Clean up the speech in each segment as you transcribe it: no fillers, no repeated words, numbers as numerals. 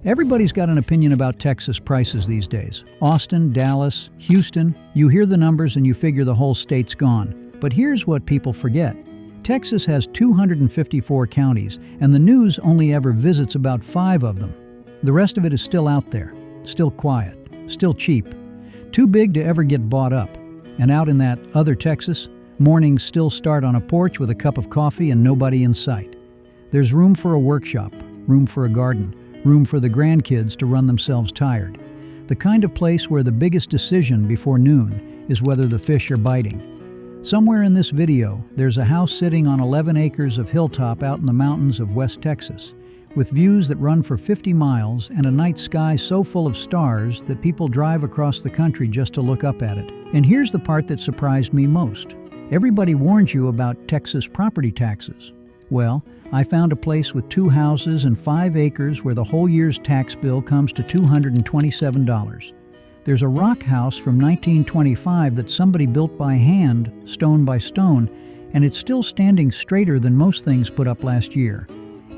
Everybody's got an opinion about Texas prices these days. Austin, Dallas, Houston, you hear the numbers and you figure the whole state's gone. But here's what people forget. Texas has 254 counties, and the news only ever visits about 5 of them. The rest of it is still out there, still quiet, still cheap, too big to ever get bought up. And out in that other Texas, mornings still start on a porch with a cup of coffee and nobody in sight. There's room for a workshop, room for a garden, room for the grandkids to run themselves tired. The kind of place where the biggest decision before noon is whether the fish are biting. Somewhere in this video, there's a house sitting on 11 acres of hilltop out in the mountains of West Texas, with views that run for 50 miles and a night sky so full of stars that people drive across the country just to look up at it. And here's the part that surprised me most. Everybody warns you about Texas property taxes. Well, I found a place with 2 houses and 5 acres where the whole year's tax bill comes to $227. There's a rock house from 1925 that somebody built by hand, stone by stone, and it's still standing straighter than most things put up last year.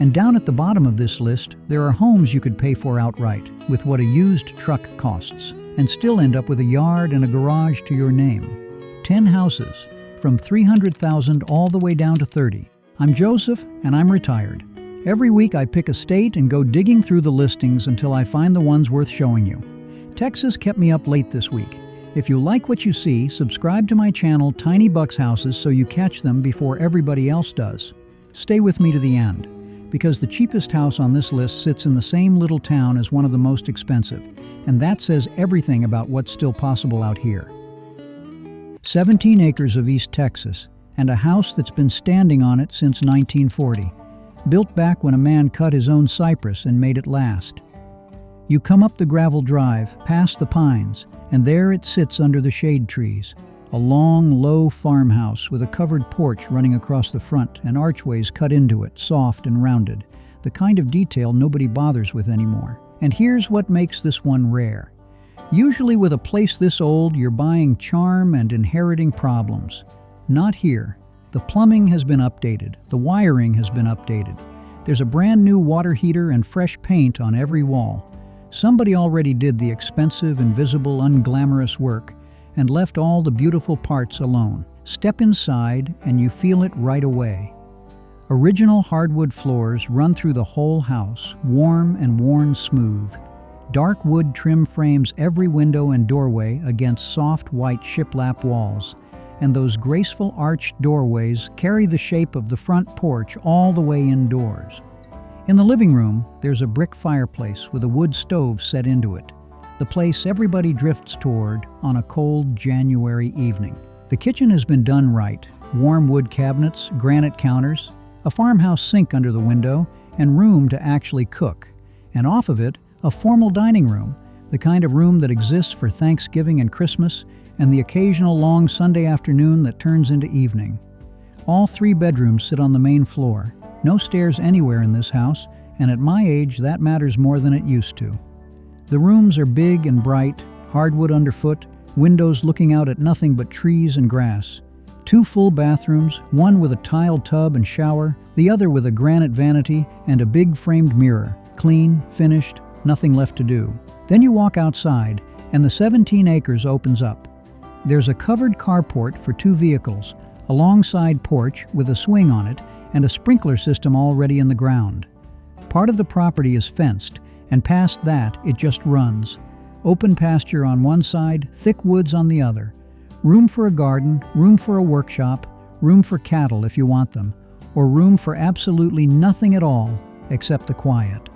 And down at the bottom of this list, there are homes you could pay for outright, with what a used truck costs, and still end up with a yard and a garage to your name. 10 houses, from $300,000 all the way down to $30,000. I'm Joseph, and I'm retired. Every week I pick a state and go digging through the listings until I find the ones worth showing you. Texas kept me up late this week. If you like what you see, subscribe to my channel Tiny Bucks Houses so you catch them before everybody else does. Stay with me to the end, because the cheapest house on this list sits in the same little town as one of the most expensive, and that says everything about what's still possible out here. 17 acres of East Texas, and a house that's been standing on it since 1940, built back when a man cut his own cypress and made it last. You come up the gravel drive, past the pines, and there it sits under the shade trees, a long, low farmhouse with a covered porch running across the front and archways cut into it, soft and rounded, the kind of detail nobody bothers with anymore. And here's what makes this one rare. Usually with a place this old, you're buying charm and inheriting problems. Not here. The plumbing has been updated, the wiring has been updated. There's a brand new water heater and fresh paint on every wall. Somebody already did the expensive, invisible, unglamorous work and left all the beautiful parts alone. Step inside and you feel it right away. Original hardwood floors run through the whole house, warm and worn smooth. Dark wood trim frames every window and doorway against soft white shiplap walls, and those graceful arched doorways carry the shape of the front porch all the way indoors. In the living room, there's a brick fireplace with a wood stove set into it, the place everybody drifts toward on a cold January evening. The kitchen has been done right. Warm wood cabinets, granite counters, a farmhouse sink under the window, and room to actually cook. And off of it, a formal dining room, the kind of room that exists for Thanksgiving and Christmas, and the occasional long Sunday afternoon that turns into evening. All 3 bedrooms sit on the main floor. No stairs anywhere in this house, and at my age that matters more than it used to. The rooms are big and bright, hardwood underfoot, windows looking out at nothing but trees and grass. 2 full bathrooms, one with a tiled tub and shower, the other with a granite vanity and a big framed mirror, clean, finished, nothing left to do. Then you walk outside, and the 17 acres opens up. There's a covered carport for 2 vehicles, a long-side porch with a swing on it, and a sprinkler system already in the ground. Part of the property is fenced, and past that it just runs. Open pasture on one side, thick woods on the other. Room for a garden, room for a workshop, room for cattle if you want them, or room for absolutely nothing at all except the quiet.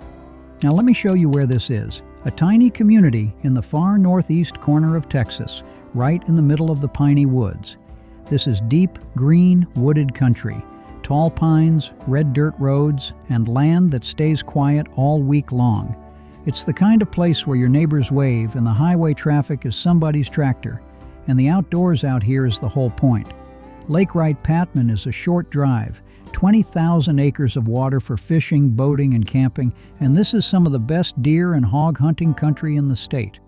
Now let me show you where this is. A tiny community in the far northeast corner of Texas, right in the middle of the piney woods. This is deep, green, wooded country. Tall pines, red dirt roads, and land that stays quiet all week long. It's the kind of place where your neighbors wave and the highway traffic is somebody's tractor, and the outdoors out here is the whole point. Lake Wright-Patman is a short drive, 20,000 acres of water for fishing, boating, and camping, and this is some of the best deer and hog hunting country in the state.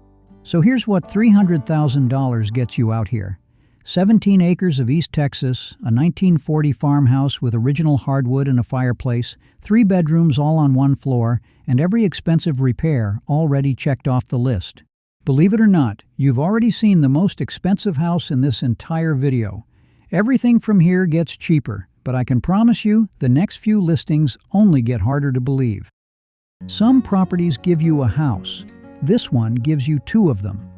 So here's what $300,000 gets you out here. 17 acres of East Texas, a 1940 farmhouse with original hardwood and a fireplace, 3 bedrooms all on one floor, and every expensive repair already checked off the list. Believe it or not, you've already seen the most expensive house in this entire video. Everything from here gets cheaper, but I can promise you the next few listings only get harder to believe. Some properties give you a house. This one gives you two of them.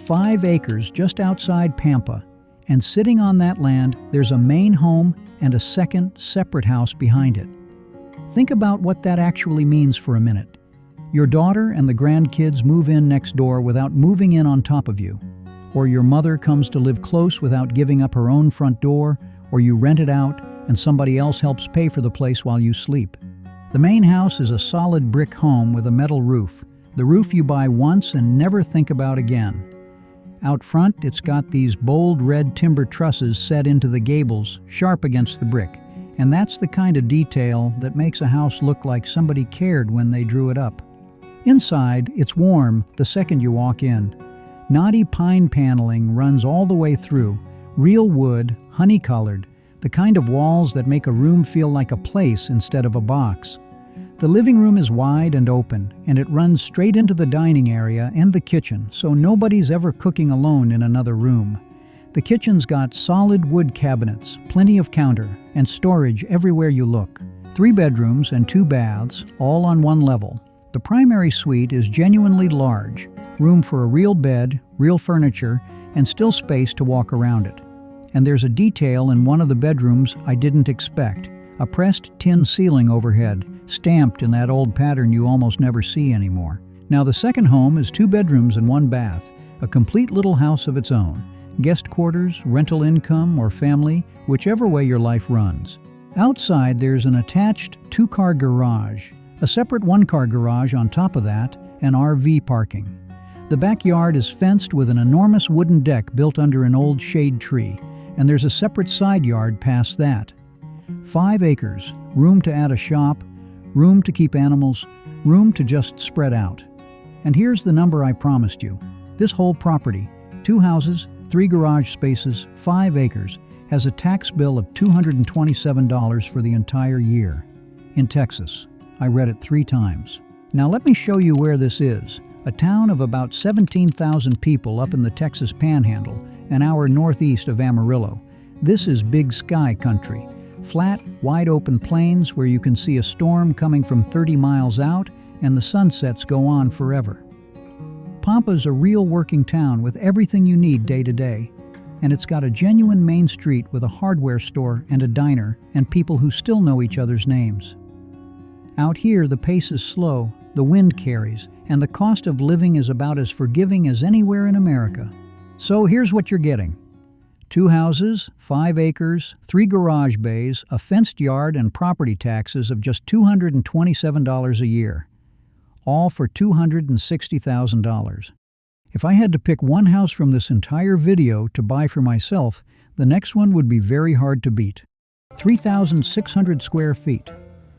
5 acres just outside Pampa, and sitting on that land there's a main home and a second separate house behind it. Think about what that actually means for a minute. Your daughter and the grandkids move in next door without moving in on top of you. Or your mother comes to live close without giving up her own front door, or you rent it out and somebody else helps pay for the place while you sleep. The main house is a solid brick home with a metal roof, the roof you buy once and never think about again. Out front, it's got these bold red timber trusses set into the gables, sharp against the brick, and that's the kind of detail that makes a house look like somebody cared when they drew it up. Inside, it's warm the second you walk in. Knotty pine paneling runs all the way through, real wood, honey-colored, the kind of walls that make a room feel like a place instead of a box. The living room is wide and open, and it runs straight into the dining area and the kitchen, so nobody's ever cooking alone in another room. The kitchen's got solid wood cabinets, plenty of counter, and storage everywhere you look. 3 bedrooms and 2 baths, all on one level. The primary suite is genuinely large, room for a real bed, real furniture, and still space to walk around it. And there's a detail in one of the bedrooms I didn't expect, a pressed tin ceiling overhead, stamped in that old pattern you almost never see anymore. Now the second home is 2 bedrooms and 1 bath, a complete little house of its own. Guest quarters, rental income, or family, whichever way your life runs. Outside there's an attached 2-car garage, a separate 1-car garage on top of that, and RV parking. The backyard is fenced with an enormous wooden deck built under an old shade tree, and there's a separate side yard past that. 5 acres, room to add a shop, room to keep animals, room to just spread out. And here's the number I promised you. This whole property, 2 houses, 3 garage spaces, 5 acres, has a tax bill of $227 for the entire year. In Texas. I read it 3 times. Now let me show you where this is. A town of about 17,000 people up in the Texas Panhandle, an hour northeast of Amarillo. This is Big Sky country. Flat, wide-open plains where you can see a storm coming from 30 miles out and the sunsets go on forever. Pampa's a real working town with everything you need day to day. And it's got a genuine main street with a hardware store and a diner and people who still know each other's names. Out here, the pace is slow, the wind carries, and the cost of living is about as forgiving as anywhere in America. So here's what you're getting. 2 houses, 5 acres, 3 garage bays, a fenced yard, and property taxes of just $227 a year. All for $260,000. If I had to pick one house from this entire video to buy for myself, the next one would be very hard to beat. 3,600 square feet.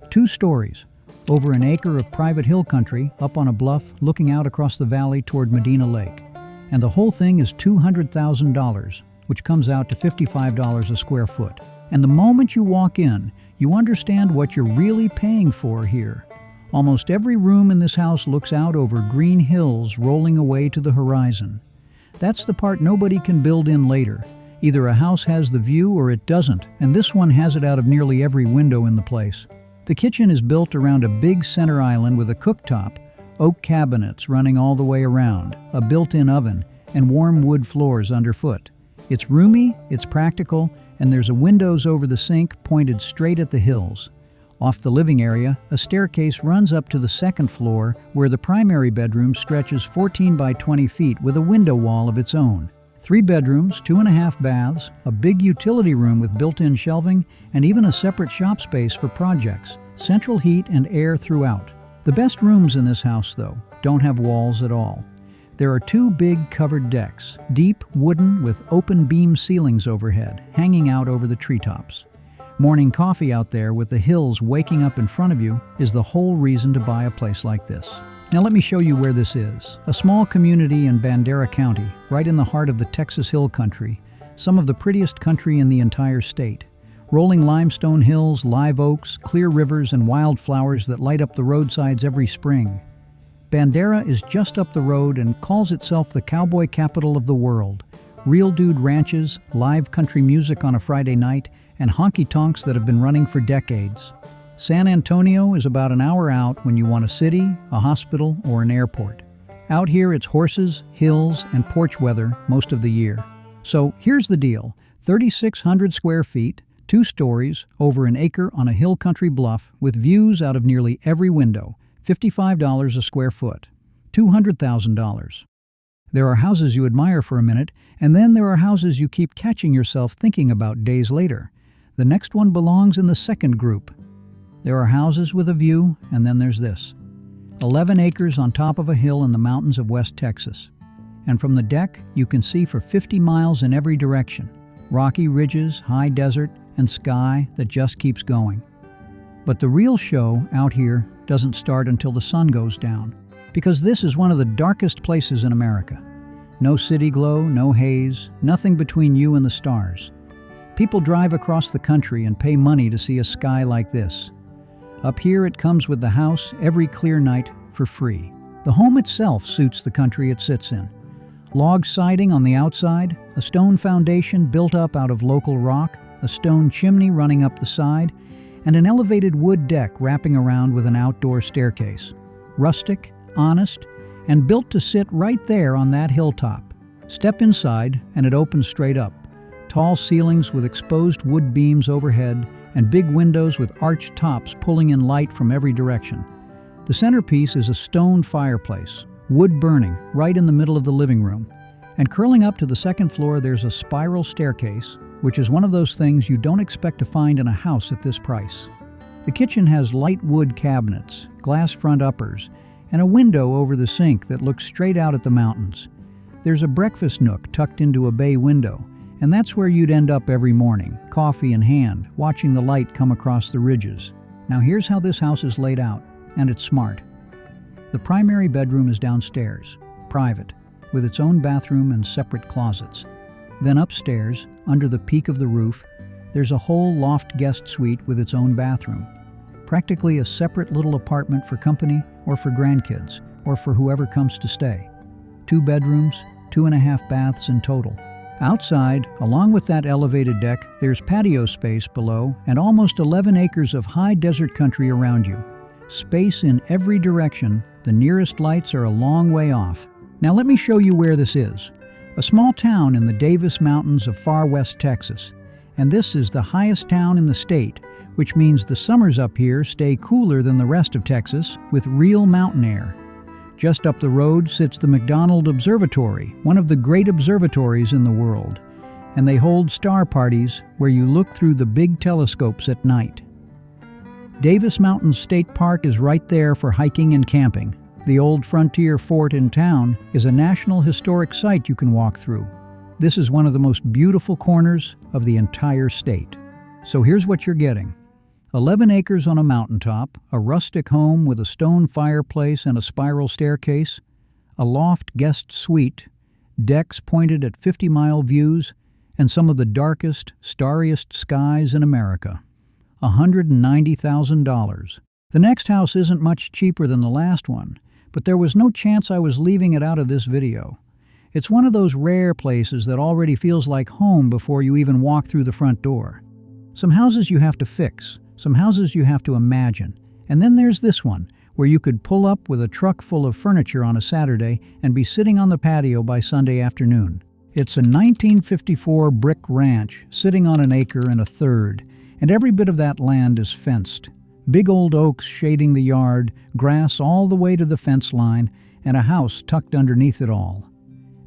2 stories, over an acre of private hill country up on a bluff looking out across the valley toward Medina Lake. And the whole thing is $200,000, which comes out to $55 a square foot. And the moment you walk in, you understand what you're really paying for here. Almost every room in this house looks out over green hills rolling away to the horizon. That's the part nobody can build in later. Either a house has the view or it doesn't, and this one has it out of nearly every window in the place. The kitchen is built around a big center island with a cooktop, oak cabinets running all the way around, a built-in oven, and warm wood floors underfoot. It's roomy, it's practical, and there's a windows over the sink pointed straight at the hills. Off the living area, a staircase runs up to the second floor where the primary bedroom stretches 14 by 20 feet with a window wall of its own. 3 bedrooms, 2.5 baths, a big utility room with built-in shelving, and even a separate shop space for projects. Central heat and air throughout. The best rooms in this house, though, don't have walls at all. There are 2 big covered decks, deep, wooden, with open beam ceilings overhead, hanging out over the treetops. Morning coffee out there with the hills waking up in front of you is the whole reason to buy a place like this. Now let me show you where this is. A small community in Bandera County, right in the heart of the Texas Hill Country, some of the prettiest country in the entire state. Rolling limestone hills, live oaks, clear rivers, and wildflowers that light up the roadsides every spring. Bandera is just up the road and calls itself the cowboy capital of the world. Real dude ranches, live country music on a Friday night, and honky-tonks that have been running for decades. San Antonio is about an hour out when you want a city, a hospital, or an airport. Out here it's horses, hills, and porch weather most of the year. So here's the deal. 3,600 square feet, 2 stories, over an acre on a hill country bluff with views out of nearly every window. $55 a square foot. $200,000. There are houses you admire for a minute, and then there are houses you keep catching yourself thinking about days later. The next one belongs in the second group. There are houses with a view, and then there's this. 11 acres on top of a hill in the mountains of West Texas. And from the deck, you can see for 50 miles in every direction. Rocky ridges, high desert, and sky that just keeps going. But the real show out here doesn't start until the sun goes down, because this is one of the darkest places in America. No city glow, no haze, nothing between you and the stars. People drive across the country and pay money to see a sky like this. Up here it comes with the house every clear night for free. The home itself suits the country it sits in. Log siding on the outside, a stone foundation built up out of local rock, a stone chimney running up the side, and an elevated wood deck wrapping around with an outdoor staircase. Rustic, honest, and built to sit right there on that hilltop. Step inside and it opens straight up. Tall ceilings with exposed wood beams overhead and big windows with arched tops pulling in light from every direction. The centerpiece is a stone fireplace, wood burning right in the middle of the living room. And curling up to the second floor there's a spiral staircase, which is one of those things you don't expect to find in a house at this price. The kitchen has light wood cabinets, glass front uppers, and a window over the sink that looks straight out at the mountains. There's a breakfast nook tucked into a bay window, and that's where you'd end up every morning, coffee in hand, watching the light come across the ridges. Now here's how this house is laid out, and it's smart. The primary bedroom is downstairs, private, with its own bathroom and separate closets. Then upstairs, under the peak of the roof, there's a whole loft guest suite with its own bathroom. Practically a separate little apartment for company or for grandkids or for whoever comes to stay. 2 bedrooms, 2.5 baths in total. Outside, along with that elevated deck, there's patio space below and almost 11 acres of high desert country around you. Space in every direction, the nearest lights are a long way off. Now let me show you where this is. A small town in the Davis Mountains of far west Texas. And this is the highest town in the state, which means the summers up here stay cooler than the rest of Texas with real mountain air. Just up the road sits the McDonald Observatory, one of the great observatories in the world. And they hold star parties where you look through the big telescopes at night. Davis Mountains State Park is right there for hiking and camping. The old frontier fort in town is a National Historic Site you can walk through. This is one of the most beautiful corners of the entire state. So here's what you're getting. 11 acres on a mountaintop, a rustic home with a stone fireplace and a spiral staircase, a loft guest suite, decks pointed at 50-mile views, and some of the darkest, starriest skies in America. $190,000. The next house isn't much cheaper than the last one, but there was no chance I was leaving it out of this video. It's one of those rare places that already feels like home before you even walk through the front door. Some houses you have to fix, some houses you have to imagine, and then there's this one, where you could pull up with a truck full of furniture on a Saturday and be sitting on the patio by Sunday afternoon. It's a 1954 brick ranch sitting on an acre and a third, and every bit of that land is fenced. Big old oaks shading the yard, grass all the way to the fence line, and a house tucked underneath it all.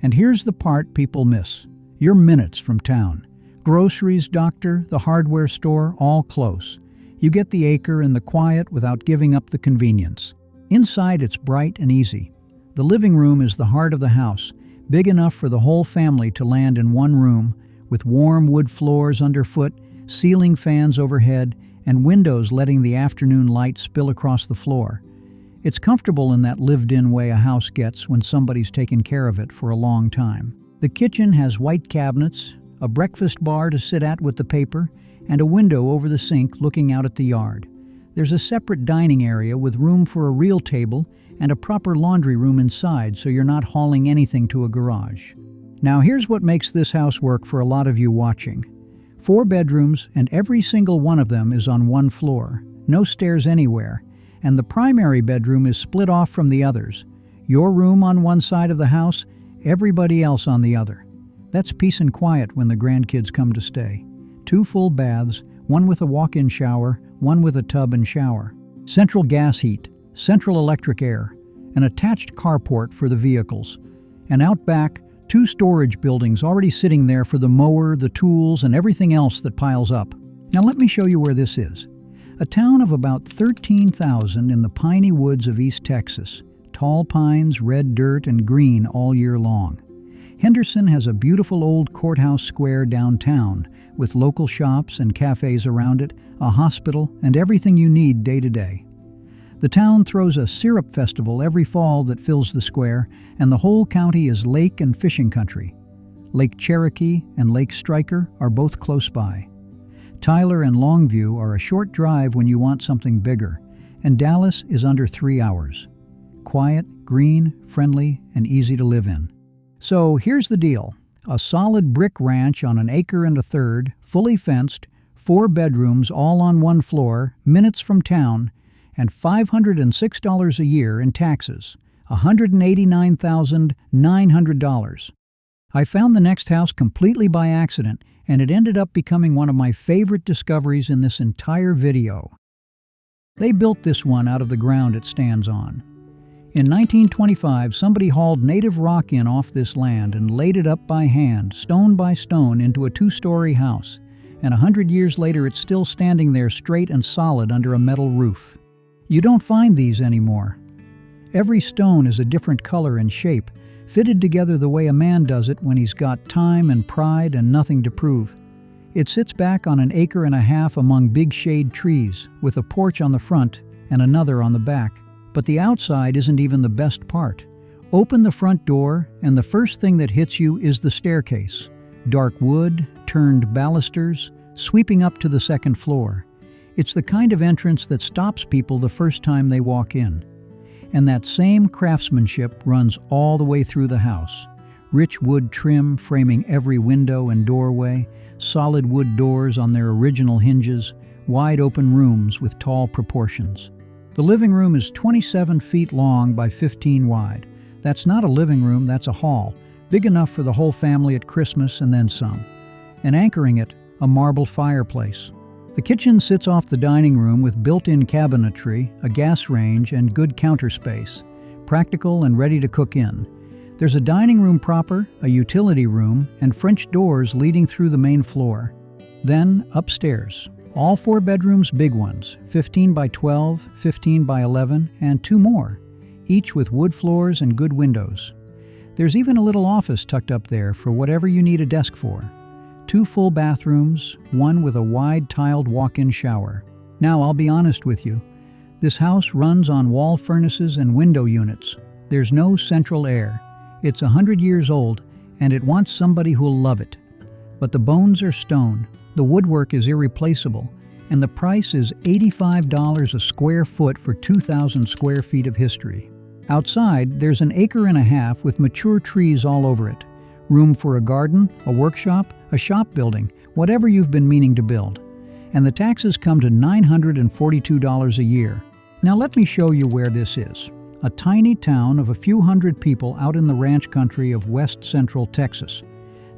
And here's the part people miss. You're minutes from town. Groceries, doctor, the hardware store, all close. You get the acre and the quiet without giving up the convenience. Inside it's bright and easy. The living room is the heart of the house, big enough for the whole family to land in one room, with warm wood floors underfoot, ceiling fans overhead, and windows letting the afternoon light spill across the floor. It's comfortable in that lived-in way a house gets when somebody's taken care of it for a long time. The kitchen has white cabinets, a breakfast bar to sit at with the paper, and a window over the sink looking out at the yard. There's a separate dining area with room for a real table and a proper laundry room inside, so you're not hauling anything to a garage. Now here's what makes this house work for a lot of you watching. 4 bedrooms, and every single one of them is on one floor. No stairs anywhere, and the primary bedroom is split off from the others. Your room on one side of the house, everybody else on the other. That's peace and quiet when the grandkids come to stay. 2 full baths, one with a walk-in shower, one with a tub and shower. Central gas heat, central electric air, an attached carport for the vehicles. And out back, 2 storage buildings already sitting there for the mower, the tools, and everything else that piles up. Now let me show you where this is. A town of about 13,000 in the piney woods of East Texas. Tall pines, red dirt, and green all year long. Henderson has a beautiful old courthouse square downtown with local shops and cafes around it, a hospital, and everything you need day to day. The town throws a syrup festival every fall that fills the square, and the whole county is lake and fishing country. Lake Cherokee and Lake Stryker are both close by. Tyler and Longview are a short drive when you want something bigger, and Dallas is under 3 hours. Quiet, green, friendly, and easy to live in. So here's the deal. A solid brick ranch on 1 1/3 acres, fully fenced, 4 bedrooms all on one floor, minutes from town, and $506 a year in taxes, $189,900. I found the next house completely by accident, and it ended up becoming one of my favorite discoveries in this entire video. They built this one out of the ground it stands on. In 1925, somebody hauled native rock in off this land and laid it up by hand, stone by stone, into a 2-story house, and 100 years later it's still standing there straight and solid under a metal roof. You don't find these anymore. Every stone is a different color and shape, fitted together the way a man does it when he's got time and pride and nothing to prove. It sits back on 1.5 acres among big shade trees, with a porch on the front and another on the back. But the outside isn't even the best part. Open the front door, and the first thing that hits you is the staircase. Dark wood, turned balusters, sweeping up to the 2nd floor. It's the kind of entrance that stops people the first time they walk in. And that same craftsmanship runs all the way through the house. Rich wood trim framing every window and doorway, solid wood doors on their original hinges, wide open rooms with tall proportions. The living room is 27 feet long by 15 wide. That's not a living room, that's a hall, big enough for the whole family at Christmas and then some. And anchoring it, a marble fireplace. The kitchen sits off the dining room with built-in cabinetry, a gas range, and good counter space. Practical and ready to cook in. There's a dining room proper, a utility room, and French doors leading through the main floor. Then, upstairs. All 4 bedrooms, big ones, 15 by 12, 15 by 11, and 2 more, each with wood floors and good windows. There's even a little office tucked up there for whatever you need a desk for. 2 full bathrooms, one with a wide tiled walk-in shower. Now, I'll be honest with you. This house runs on wall furnaces and window units. There's no central air. It's 100 years old, and it wants somebody who'll love it. But the bones are stone, the woodwork is irreplaceable, and the price is $85 a square foot for 2,000 square feet of history. Outside, there's 1.5 acres with mature trees all over it. Room for a garden, a workshop, a shop building, whatever you've been meaning to build. And the taxes come to $942 a year. Now let me show you where this is. A tiny town of a few hundred people out in the ranch country of west central Texas.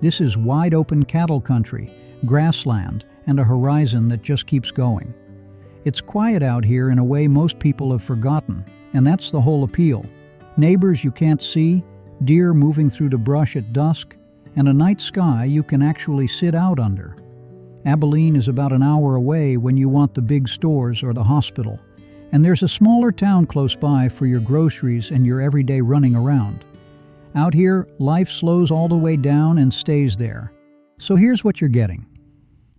This is wide open cattle country, grassland, and a horizon that just keeps going. It's quiet out here in a way most people have forgotten, and that's the whole appeal. Neighbors you can't see, deer moving through the brush at dusk, and a night sky you can actually sit out under. Abilene is about an hour away when you want the big stores or the hospital, and there's a smaller town close by for your groceries and your everyday running around. Out here, life slows all the way down and stays there. So here's what you're getting.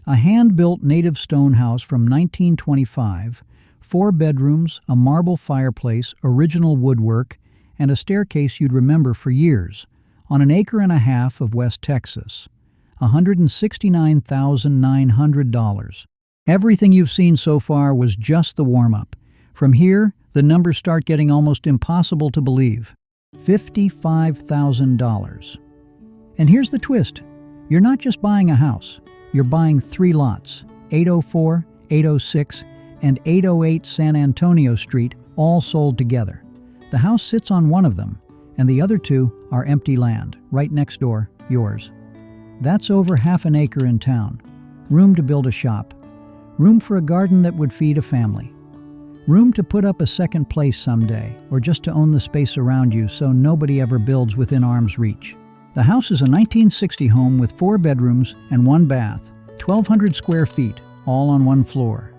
A hand-built native stone house from 1925, 4 bedrooms, a marble fireplace, original woodwork, and a staircase you'd remember for years, on 1.5 acres of West Texas. $169,900. Everything you've seen so far was just the warm-up. From here, the numbers start getting almost impossible to believe. $55,000. And here's the twist. You're not just buying a house. You're buying 3 lots, 804, 806, and 808 San Antonio Street, all sold together. The house sits on one of them, and the other 2 are empty land, right next door, yours. That's over half an acre in town. Room to build a shop. Room for a garden that would feed a family. Room to put up a second place someday, or just to own the space around you so nobody ever builds within arm's reach. The house is a 1960 home with 4 bedrooms and 1 bath, 1,200 square feet, all on 1 floor.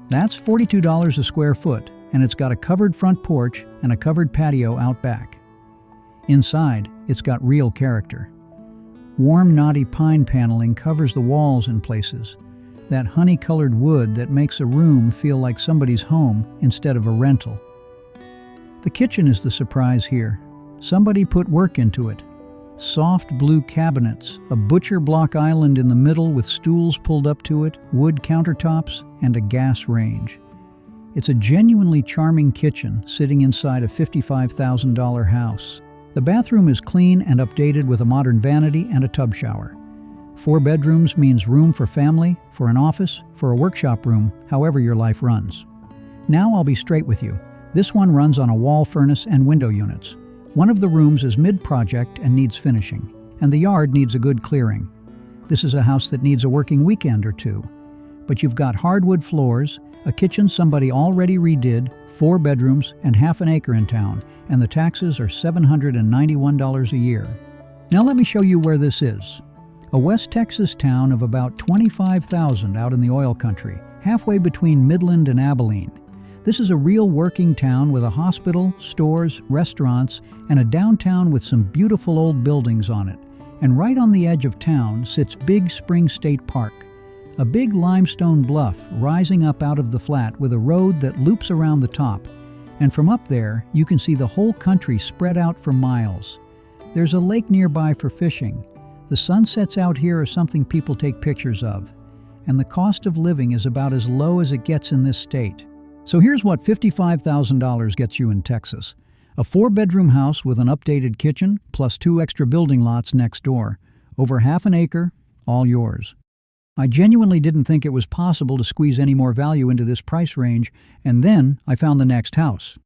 That's $42 a square foot, and it's got a covered front porch and a covered patio out back. Inside, it's got real character. Warm, knotty pine paneling covers the walls in places. That honey-colored wood that makes a room feel like somebody's home instead of a rental. The kitchen is the surprise here. Somebody put work into it. Soft blue cabinets, a butcher block island in the middle with stools pulled up to it, wood countertops, and a gas range. It's a genuinely charming kitchen sitting inside a $55,000 house. The bathroom is clean and updated with a modern vanity and a tub shower. 4 bedrooms means room for family, for an office, for a workshop room, however your life runs. Now I'll be straight with you. This one runs on a wall furnace and window units. One of the rooms is mid-project and needs finishing, and the yard needs a good clearing. This is a house that needs a working weekend or 2. But you've got hardwood floors, a kitchen somebody already redid, 4 bedrooms, and half an acre in town, and the taxes are $791 a year. Now let me show you where this is. A West Texas town of about 25,000 out in the oil country, halfway between Midland and Abilene. This is a real working town with a hospital, stores, restaurants, and a downtown with some beautiful old buildings on it. And right on the edge of town sits Big Spring State Park, a big limestone bluff rising up out of the flat with a road that loops around the top. And from up there, you can see the whole country spread out for miles. There's a lake nearby for fishing. The sunsets out here are something people take pictures of, and the cost of living is about as low as it gets in this state. So here's what $55,000 gets you in Texas. A 4-bedroom house with an updated kitchen, plus 2 extra building lots next door. Over half an acre, all yours. I genuinely didn't think it was possible to squeeze any more value into this price range, and then I found the next house.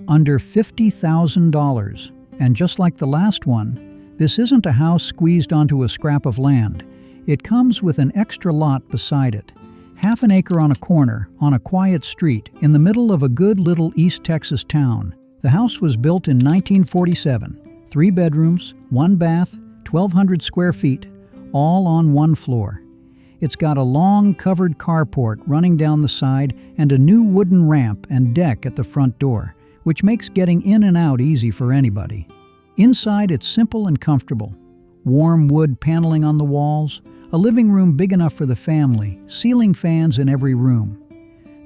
Under $50,000, and just like the last one, this isn't a house squeezed onto a scrap of land. It comes with an extra lot beside it. Half an acre on a corner, on a quiet street, in the middle of a good little East Texas town. The house was built in 1947. 3 bedrooms, 1 bath, 1,200 square feet, all on 1 floor. It's got a long covered carport running down the side and a new wooden ramp and deck at the front door, which makes getting in and out easy for anybody. Inside, it's simple and comfortable. Warm wood paneling on the walls, a living room big enough for the family, ceiling fans in every room.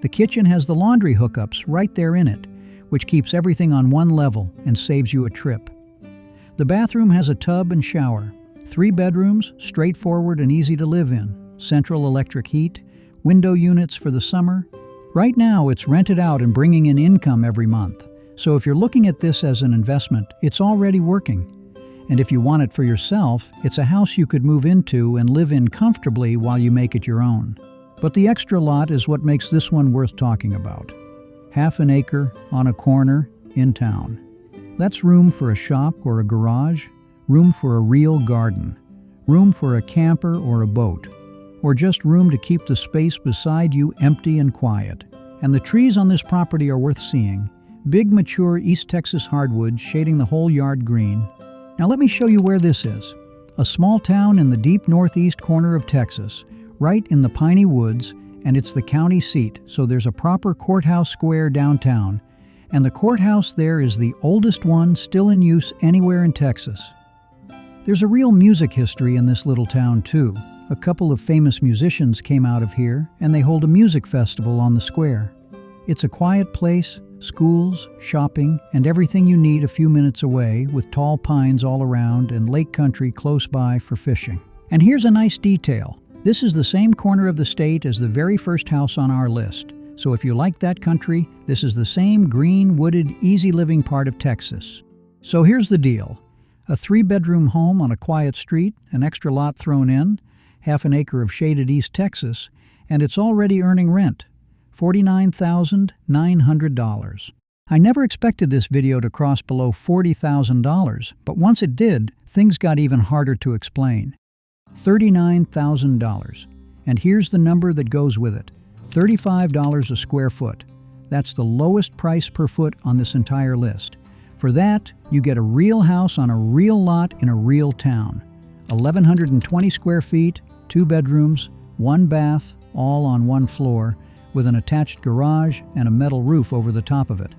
The kitchen has the laundry hookups right there in it, which keeps everything on one level and saves you a trip. The bathroom has a tub and shower. 3 bedrooms, straightforward and easy to live in. Central electric heat, window units for the summer. Right now, it's rented out and bringing in income every month. So if you're looking at this as an investment, it's already working. And if you want it for yourself, it's a house you could move into and live in comfortably while you make it your own. But the extra lot is what makes this one worth talking about. Half an acre on a corner in town. That's room for a shop or a garage, room for a real garden, room for a camper or a boat, or just room to keep the space beside you empty and quiet. And the trees on this property are worth seeing. Big, mature East Texas hardwoods shading the whole yard green. Now let me show you where this is. A small town in the deep northeast corner of Texas, right in the piney woods, and it's the county seat, so there's a proper courthouse square downtown, and the courthouse there is the oldest one still in use anywhere in Texas. There's a real music history in this little town too. A couple of famous musicians came out of here, and they hold a music festival on the square. It's a quiet place, schools, shopping, and everything you need a few minutes away, with tall pines all around and lake country close by for fishing. And here's a nice detail. This is the same corner of the state as the very first house on our list. So if you like that country, this is the same green, wooded, easy-living part of Texas. So here's the deal. A 3-bedroom home on a quiet street, an extra lot thrown in, half an acre of shaded East Texas, and it's already earning rent. $49,900. I never expected this video to cross below $40,000, but once it did, things got even harder to explain. $39,000. And here's the number that goes with it. $35 a square foot. That's the lowest price per foot on this entire list. For that, you get a real house on a real lot in a real town. 1,120 square feet, 2 bedrooms, 1 bath, all on 1 floor, with an attached garage and a metal roof over the top of it.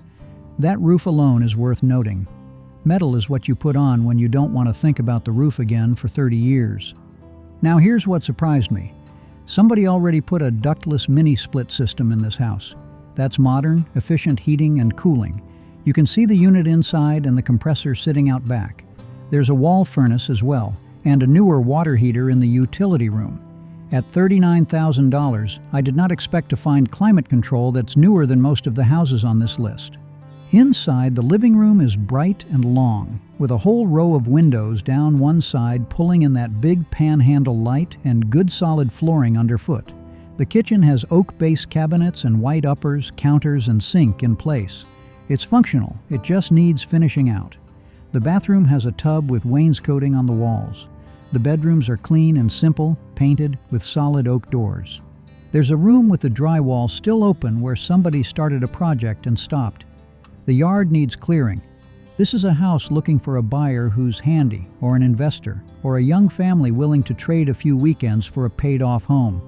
That roof alone is worth noting. Metal is what you put on when you don't want to think about the roof again for 30 years. Now here's what surprised me. Somebody already put a ductless mini-split system in this house. That's modern, efficient heating and cooling. You can see the unit inside and the compressor sitting out back. There's a wall furnace as well, and a newer water heater in the utility room. At $39,000, I did not expect to find climate control that's newer than most of the houses on this list. Inside, the living room is bright and long, with a whole row of windows down one side pulling in that big panhandle light and good solid flooring underfoot. The kitchen has oak base cabinets and white uppers, counters, and sink in place. It's functional, it just needs finishing out. The bathroom has a tub with wainscoting on the walls. The bedrooms are clean and simple, painted with solid oak doors. There's a room with the drywall still open where somebody started a project and stopped. The yard needs clearing. This is a house looking for a buyer who's handy, or an investor, or a young family willing to trade a few weekends for a paid-off home.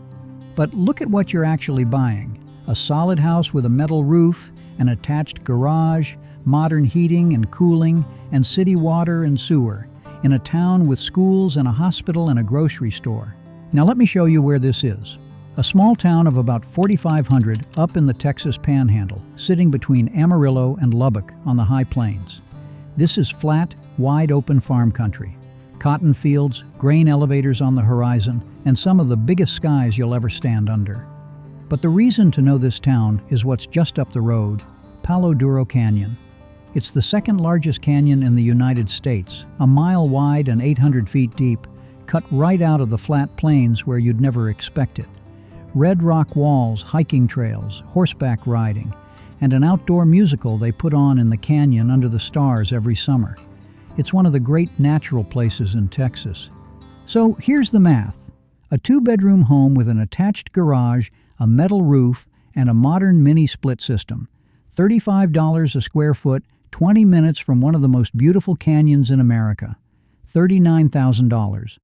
But look at what you're actually buying. A solid house with a metal roof, an attached garage, modern heating and cooling, and city water and sewer, in a town with schools and a hospital and a grocery store. Now let me show you where this is. A small town of about 4,500 up in the Texas Panhandle, sitting between Amarillo and Lubbock on the high plains. This is flat, wide-open farm country. Cotton fields, grain elevators on the horizon, and some of the biggest skies you'll ever stand under. But the reason to know this town is what's just up the road, Palo Duro Canyon. It's the second largest canyon in the United States, a mile wide and 800 feet deep, cut right out of the flat plains where you'd never expect it. Red rock walls, hiking trails, horseback riding, and an outdoor musical they put on in the canyon under the stars every summer. It's one of the great natural places in Texas. So here's the math. A 2-bedroom home with an attached garage, a metal roof, and a modern mini-split system. $35 a square foot, 20 minutes from one of the most beautiful canyons in America. $39,000.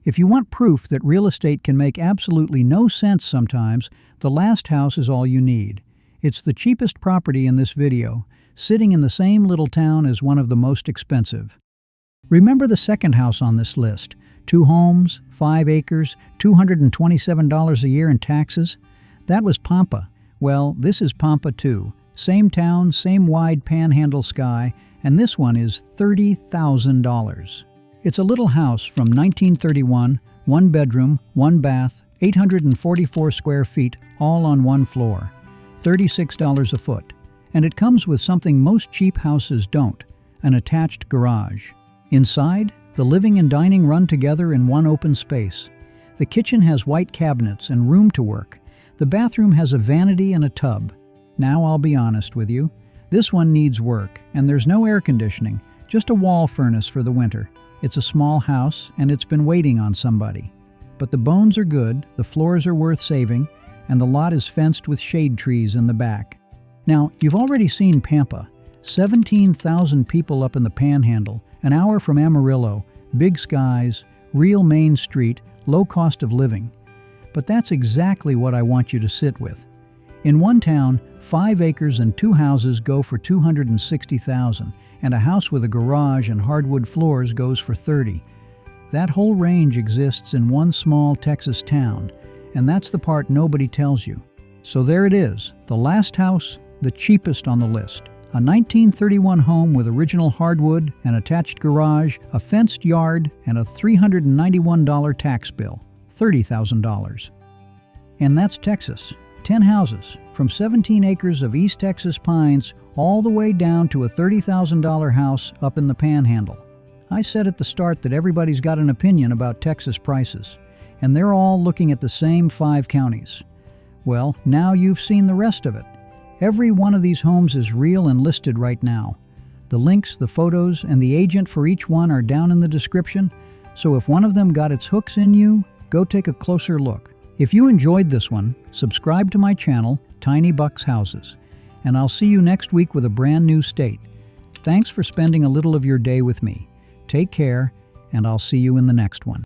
If you want proof that real estate can make absolutely no sense sometimes, the last house is all you need. It's the cheapest property in this video, sitting in the same little town as one of the most expensive. Remember the second house on this list? 2 homes, 5 acres, $227 a year in taxes? That was Pampa. Well, this is Pampa too. Same town, same wide panhandle sky, and this one is $30,000. It's a little house from 1931, 1 bedroom, 1 bath, 844 square feet, all on 1 floor. $36 a foot. And it comes with something most cheap houses don't, an attached garage. Inside, the living and dining run together in one open space. The kitchen has white cabinets and room to work. The bathroom has a vanity and a tub. Now I'll be honest with you, this one needs work, and there's no air conditioning, just a wall furnace for the winter. It's a small house, and it's been waiting on somebody. But the bones are good, the floors are worth saving, and the lot is fenced with shade trees in the back. Now, you've already seen Pampa. 17,000 people up in the Panhandle, an hour from Amarillo, big skies, real Main Street, low cost of living. But that's exactly what I want you to sit with. In one town, 5 acres and 2 houses go for $260,000, and a house with a garage and hardwood floors goes for $30,000. That whole range exists in one small Texas town, and that's the part nobody tells you. So there it is, the last house, the cheapest on the list. A 1931 home with original hardwood, an attached garage, a fenced yard, and a $391 tax bill. $30,000. And that's Texas. 10 houses, from 17 acres of East Texas pines all the way down to a $30,000 house up in the Panhandle. I said at the start that everybody's got an opinion about Texas prices, and they're all looking at the same 5 counties. Well, now you've seen the rest of it. Every one of these homes is real and listed right now. The links, the photos, and the agent for each one are down in the description, so if one of them got its hooks in you, go take a closer look. If you enjoyed this one, subscribe to my channel, Tiny Bucks Houses, and I'll see you next week with a brand new state. Thanks for spending a little of your day with me. Take care, and I'll see you in the next one.